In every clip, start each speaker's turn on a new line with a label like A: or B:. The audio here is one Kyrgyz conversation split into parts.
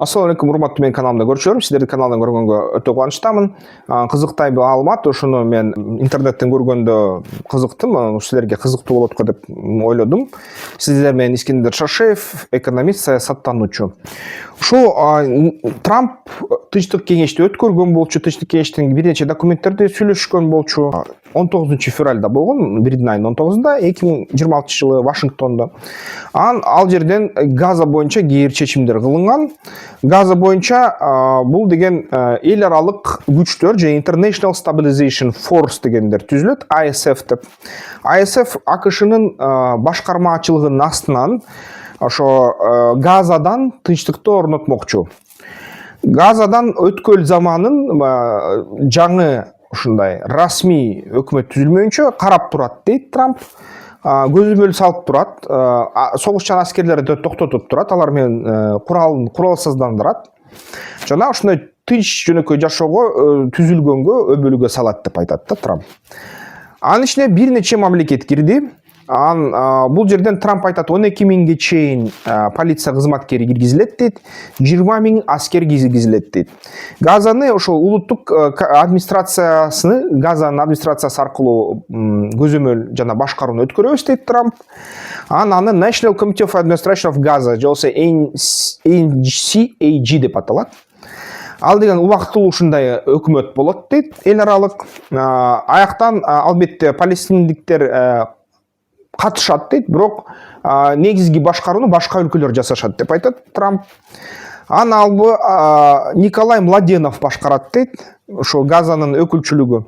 A: Ассалаумалейкум, урматтуу менин каналымда көрүшөөрүм. Сиздерди каналдан көргөнгө өтө кубанычтамын. Кызыктай маалымат, ошону мен интернеттен көргөндө кызыктым. Силерге кызыктуу болот го деп ойлодум. Сиздер менен Искендер Шашеев, экономист, саясаттануучу. Ушул Трамп Тынчтык кеңешти өткөргөн болчу, Тынчтык кеңештин бир нече документтерди сүйлөшкөн болчу. 19 февралда болгон, бирдин айынын 19-unda 2026 жылы Вашингтондо. Ал жерден Газа боюнча кээ бир чечимдер кылынган. Газа боюнча бул деген эл аралык күчтөр же International Stabilization Force дегендер түзүлөт, ISF деп. ISF АКШнын башкармачылыгынын астынан ошо Газадан тынчтыкты орнотмокчу. Газадан өткөл заманын жаңы ушундай расмий өкмөт түзүлмөйүнчө карап турат дейт Трамп. Көзөмөл салып турат, согушчан аскерлерди токтотуп турат, алар менен куралсыздандырат. Жана ушундай тынч жөнөкөй жашоого түзүлгөнгө өбөлгө салат деп айтат да Трамп. Анын ичине бир нече мамлекет кирди. Бул жерден Трамп айтат 12 миңге чейин полиция кызматкери киргизилет дейт, 20 миң аскер киргизилет дейт. Газаны ошол улуттук администрациясыны, Газанын администрациясы аркылуу көзөмөл жана башкарууну өткөрөбүз дейт Трамп. Аны National Committee of Administration of Gaza, же болбосо NCAG деп аталат. Ал деген убактылуу ушундай өкмөт болот дейт, эл аралык. Аяктан албетте палестиндиктер катышат дейт, бирок негизги башкарууну башка өлкөлөр жасашат деп айтат Трамп. Албы Николай Младенов башкарат дейт, ошо Газанын өкүлчүлүгү.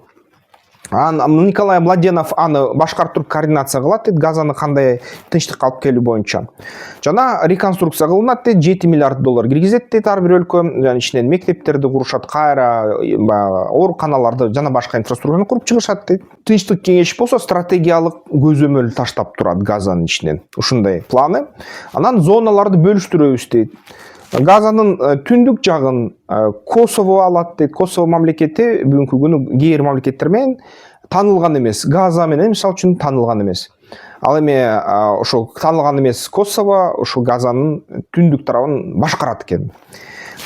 A: Николай Младенов аны башкартып координация кылат дейт, Газаны кандай тынчтыкка алып келүү боюнча. Жана реконструкция кылынат дейт, 7 миллиард доллар киргизет дейт ар бир өлкө. Жана ичинен мектептерди курушат, кайра ооруканаларды жана башка инфраструктураны куруп чыгышат дейт. Тынчтык кеңеш болсо стратегиялык көзөмөл таштап турат Газанын ичинен. Ушундай планы. Анан зоналарды бөлүштүрөбүз дейт. Газанын түндүк жагын Косово алат дейт. Косово мамлекети бүгүнкү күнү кээ бир мамлекеттер менен таанылган эмес. Газа менен мисалы үчүн таанылган эмес. Ал эми ошо таанылган эмес Косово ошо Газанын түндүк тарабын башкарат экен.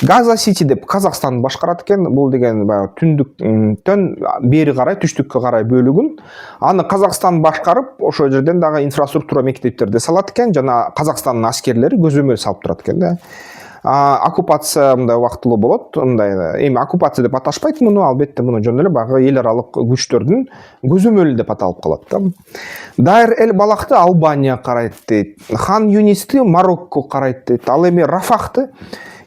A: Газа Сити деп Казакстан башкарат экен. Бул деген баягы түндүктөн бери карай, түштүккө карай бөлүгүн. Аны Казакстан башкарып, ошол жерден дагы инфраструктура мектептерди салат экен, жана Казакстандын аскерлери көзөмөл салып турат экен да. Оккупация мындай убактылуу болот, мындай эми оккупация деп аташпайт муну, албетте муну жөн эле багы эл аралык күчтөрдүн көзөмөлү деп аталып калат да. Дайр эль Балахты Албания карайт дейт, Хан Юнисти Марокко карайт дейт, ал эми Рафахты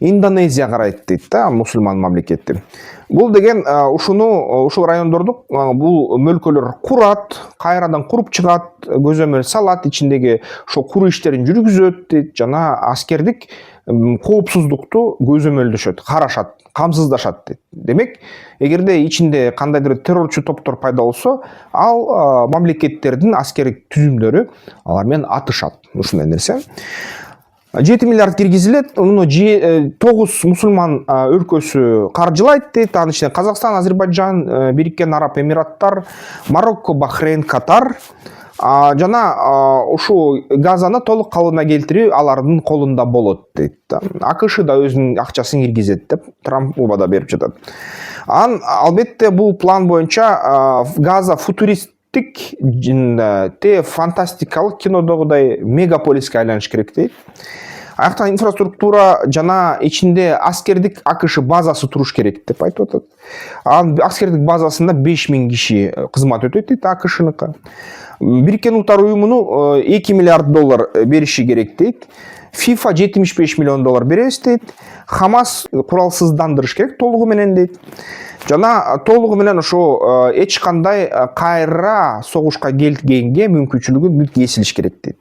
A: Индонезия карайт дейт да, мусулман мамлекети. Бул деген ушул райондорду бул мөлкөлөр курат, кайрадан куруп чыгат, көзөмөл салат, ичиндеги ошо куруу иштерин жүргүзөт дейт, жана аскердик коопсуздукту көзөмөлдөшөт, карашат, камсыздашат дейт. Демек, эгерде ичинде кандайдыр террорчу топтор пайда болсо, ал мамлекеттердин аскердик түзүмдөрү алар менен атышат. Ушундай нерсе. 7 миллиард киргизилет, муну 9 мусулман өлкөсү каржылайт дейт. Анын ичинде Казакстан, Азербайджан, Бириккен Араб Эмираттар, Марокко, Бахрейн, Катар. Жана ушул Газаны толук калыбына келтирүү алардын колунда болот дейт. АКШ да өзүнүн акчасын киргизет деп Трамп убада берип жатат. Албетте бул план боюнча Газа футуристтик фантастикалык кинодогудай мегаполиске айланыш керек дейт. Аяктан инфраструктура жана ичинде аскердик АКШ базасы туруш керек деп айтып атат. Аскердик базасында 5000 киши кызмат өтөт дейт АКШныкы. Бириккен Улуттар уюмуну 2 миллиард доллар бериши керек дейт. FIFA 75 миллион доллар беребиз дейт. Хамас куралсыздандырыш керек толугу менен дейт. Жана толугу менен ошо эч кандай кайра согушка келгенге мүмкүнчүлүгү бүт кесилиш керек дейт.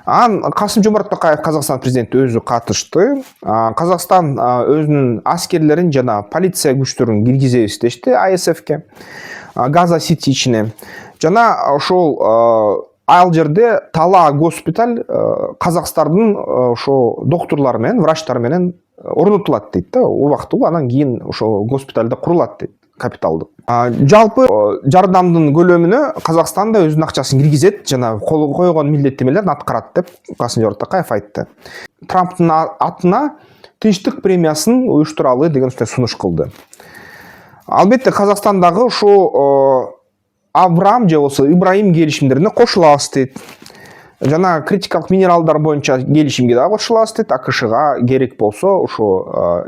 A: Касым-Жомарт Токаев Казакстан президенти өзү катышты. Казакстан өзүнүн аскерлерин жана полиция күчтөрүн киргизебиз дешти ISF-ке. Газа Сити ичине. Жана ошол ал жерде Тала госпиталь казакстардын ошо докторлору менен, врачтары менен орнотулат дейт да. Убактылуу анан кийин ошо госпитальда курулат дейт. капиталдык. Жалпы жардамдын көлөмүнө Казакстан да өзүнүн акчасын киргизет жана койгон милдеттемелерин аткарат деп Касым-Жомарт Токаев айтты. Трамптын атына тынчтык премиясын уюштуралы деген сунуш кылды. Албетте Казакстандагы ошо Авраам же болбосо Ибраим келишимдерине кошулабыз дейт. Жана критикалык минералдар боюнча келишимге да кошулабыз дейт. АКШга керек болсо ошо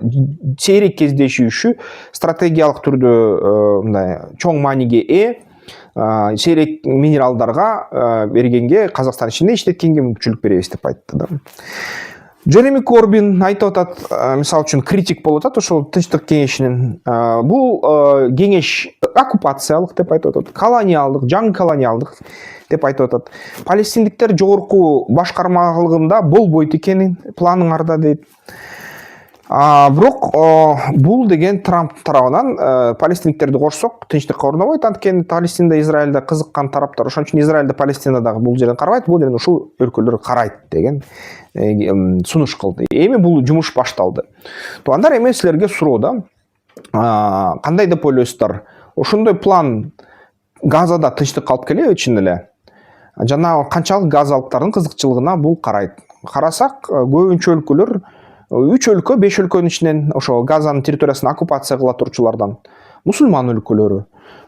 A: сейрек кездешүүшү стратегиялык түрдө мындай чоң мааниге сейрек минералдарга бергенге Казакстан ичинде иштеткенге мүмкүнчүлүк беребиз деп айтты да. Джереми Корбин айтып атат, мисалы үчүн критик болуп атат ошол Тынчтык кеңешинин. Бул кеңеш оккупациялык деп айтып атат, колониалдык, жаңы колониалдык деп айтып атат. Палестиндиктер жогорку башкармалыгында болбойт экенин планыңарда дейт. Бирок бул деген Трамп тарабынан палестиндиктерди кошсок тынчтыкка орнобойт. Анткени Палестинада Израилде кызыккан тараптар ошон үчүн Израилде Палестинадагы бул жерден карабайт, бул жерден ушул өлкөлөр карайт деген сунуш кылды. Эми бул жумуш башталды. Туугандар, эми силерге суроо да. Кандай деп ойлойсуздар? Ошондой план Газада тынчтыкка алып келеби чын эле? Жана канчалык газалыктардын кызыкчылыгына бул карайт? Карасак, көбүнчө өлкөлөр 3 өлкө, 5 өлкөнүн ичинен ошо Газанын территориясын оккупация кыла турчулардан мусулман өлкөлөрү.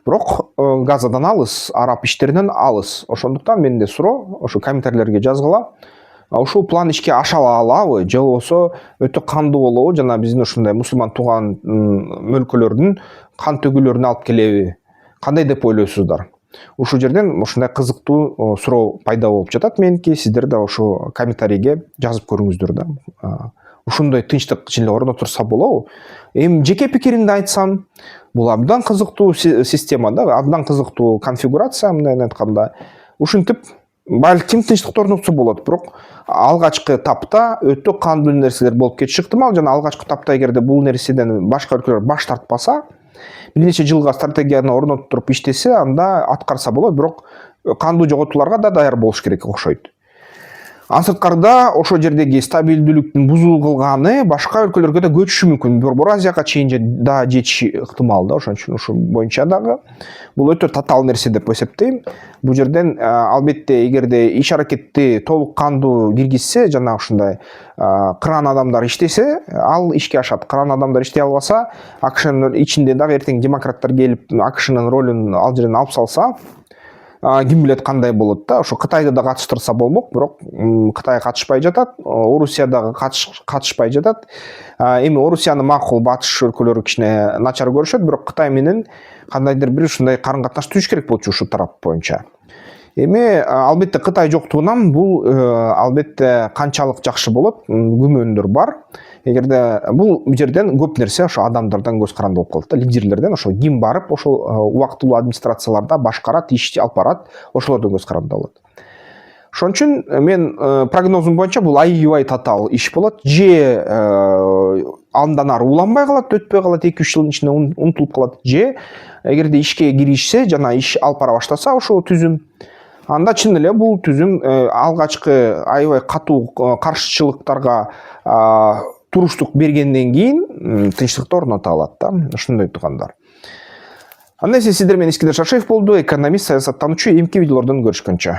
A: Бирок Газадан алыс, араб иштеринен алыс. Ошондуктан менде суроо, ошо комментарийлерге жазгыла. Ушул план ишке аша алабы, же болбосо өтө кандуу болобу, жана биздин ушундай мусулман тууган өлкөлөрдүн кан төгүүлөрүнө алып келеби? Кандай деп ойлойсуздар? Ушул жерден ушундай кызыктуу суроо пайда болуп жатат меники. Сиздер да ошо комментарийге жазып көрүңүздөр да. Ушундай тынчтык ичинде орнотурса болобу? Эми жеке пикиримди айтсам, бул абдан кызыктуу система да, абдан кызыктуу конфигурация, мындай айтканда. Ушинтип балким тынчтыкты орнотсо болот, бирок алгачкы тапта өтө кандуу нерселер болуп кетиши ыктымал. Жана алгачкы тапта эгерде бул нерседен башка өлкөлөр баш тартпаса, бир нече жылга стратегияны орнотуп иштесе, анда аткарса болот, бирок кандуу жоготууларга да даяр болуш керек окшойт. Сырткарда ошол жердеги стабилдүүлүктүн бузуу кылганы башка өлкөлөргө да көчүшү мүмкүн. Азияга чейин да жетиши ыктымал да. Ошон үчүн ушул боюнча дагы бул өтө татаал нерсе деп эсептейм. Бул жерден албетте эгерде иш аракетти толук кандуу киргизсе, жана ушундай кыран адамдар иштесе, ал ишке ашат. Кыран адамдар иштей албаса, АКШнын ичинде дагы эртең демократтар келип АКШнын ролун ал жерден алып салса, ким билет кандай болот да. Ошо Кытайды да катыштырса болмок, бирок Кытай катышпай жатат, Орусия дагы катышпай жатат. Эми Орусияны макул батыш өлкөлөрү кичине начар көрүшөт, бирок Кытай менен кандайдыр бир ушундай карын-катнаш түзүш керек болчу ушул тарап боюнча. Эми албетте Кытай жоктугунан бул албетте канчалык жакшы болот, күмөндөр бар. Эгерде бул жерден көп нерсе ошо адамдардан көз каранды болуп калат да, лидерлерден, ошо ким барып ошол убактылуу администрацияларда башкарат, иш алып барат, ошолордон көз каранды болот. Ошон үчүн мен прогнозум боюнча бул аябай татаал иш болот. Же андан ары уланбай калат, өтпөй калат, 2-3 жылдын ичинде унутулуп калат. Же эгерде ишке киришсе, жана иш алып бара баштаса ошол түзүм, анда чын эле бул түзүм алгачкы аябай катуу каршычылыктарга туруштук бергенден кийин тынчтыкты орното алат да. Ошондой туугандар. Анда сиздер менен Искендер Шашеев болду, экономист, саясаттануучу. Эмки видеолордон көрүшкөнчө.